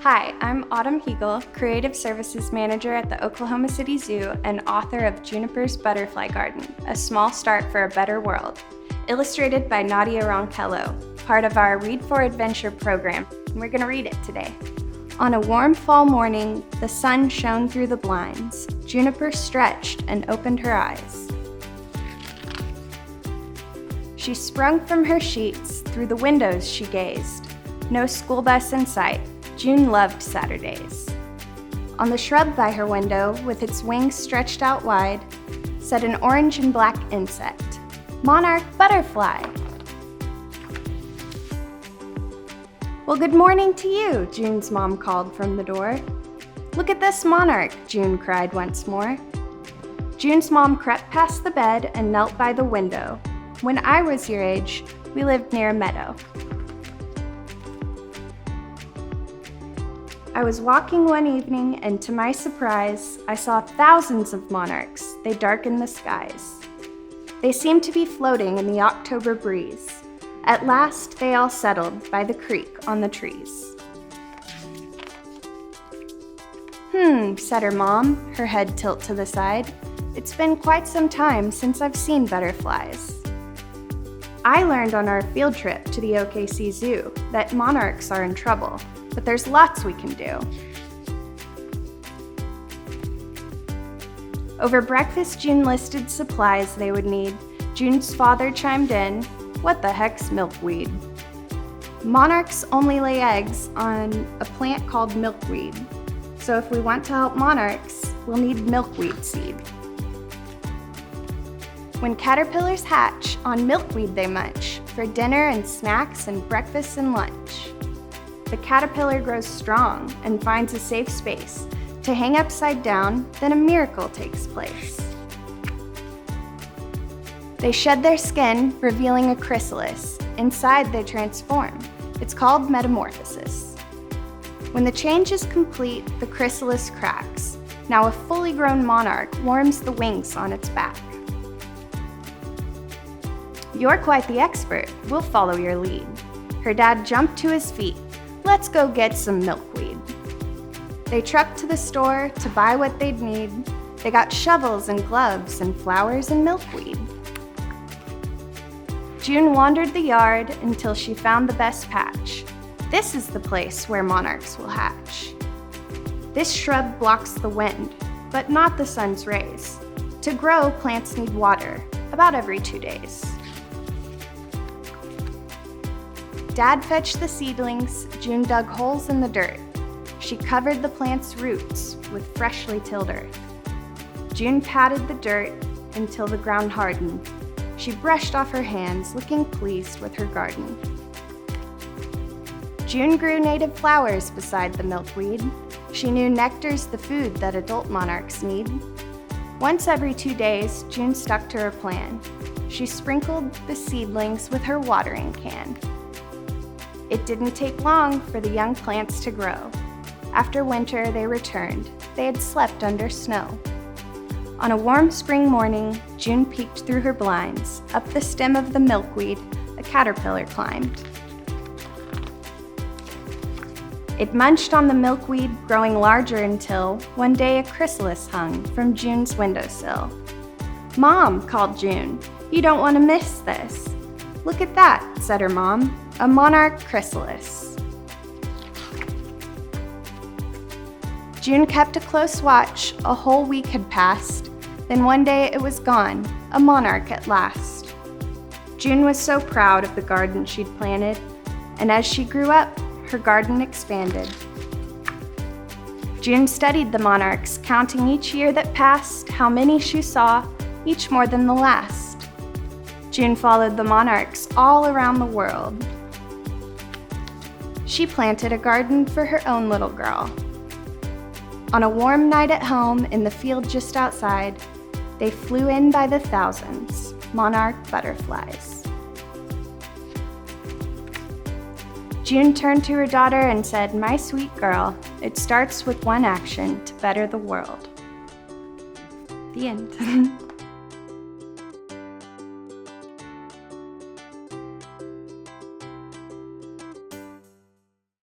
Hi, I'm Autumn Heigle, Creative Services Manager at the Oklahoma City Zoo and author of Juniper's Butterfly Garden, A Small Start for a Better World, illustrated by Nadia Ronquillo, part of our Read for Adventure program. We're going to read it today. On a warm fall morning, the sun shone through the blinds. Juniper stretched and opened her eyes. She sprung from her sheets. Through the windows she gazed. No school bus in sight. June loved Saturdays. On the shrub by her window, with its wings stretched out wide, sat an orange and black insect, monarch butterfly. Well, good morning to you, June's mom called from the door. Look at this monarch, June cried once more. June's mom crept past the bed and knelt by the window. When I was your age, we lived near a meadow. I was walking one evening, and to my surprise, I saw thousands of monarchs. They darkened the skies. They seemed to be floating in the October breeze. At last, they all settled by the creek on the trees. Said her mom, her head tilt to the side. It's been quite some time since I've seen butterflies. I learned on our field trip to the OKC Zoo that monarchs are in trouble, but there's lots we can do. Over breakfast, June listed supplies they would need. June's father chimed in, "What the heck's milkweed?" Monarchs only lay eggs on a plant called milkweed. So if we want to help monarchs, we'll need milkweed seed. When caterpillars hatch, on milkweed they munch, for dinner and snacks and breakfast and lunch. The caterpillar grows strong and finds a safe space to hang upside down, then a miracle takes place. They shed their skin, revealing a chrysalis. Inside they transform. It's called metamorphosis. When the change is complete, the chrysalis cracks. Now a fully grown monarch warms the wings on its back. You're quite the expert. We'll follow your lead. Her dad jumped to his feet. Let's go get some milkweed. They trucked to the store to buy what they'd need. They got shovels and gloves and flowers and milkweed. June wandered the yard until she found the best patch. This is the place where monarchs will hatch. This shrub blocks the wind, but not the sun's rays. To grow, plants need water, about every 2 days. Dad fetched the seedlings. June dug holes in the dirt. She covered the plant's roots with freshly tilled earth. June patted the dirt until the ground hardened. She brushed off her hands, looking pleased with her garden. June grew native flowers beside the milkweed. She knew nectar's the food that adult monarchs need. Once every 2 days, June stuck to her plan. She sprinkled the seedlings with her watering can. It didn't take long for the young plants to grow. After winter, they returned. They had slept under snow. On a warm spring morning, June peeked through her blinds. Up the stem of the milkweed, a caterpillar climbed. It munched on the milkweed, growing larger until one day a chrysalis hung from June's windowsill. "Mom," called June, "you don't want to miss this." "Look at that," said her mom, "a monarch chrysalis." June kept a close watch. A whole week had passed. Then one day it was gone, a monarch at last. June was so proud of the garden she'd planted, and as she grew up, her garden expanded. June studied the monarchs, counting each year that passed, how many she saw, each more than the last. June followed the monarchs all around the world. She planted a garden for her own little girl. On a warm night at home, in the field just outside, they flew in by the thousands, monarch butterflies. June turned to her daughter and said, "My sweet girl, it starts with one action to better the world." The end.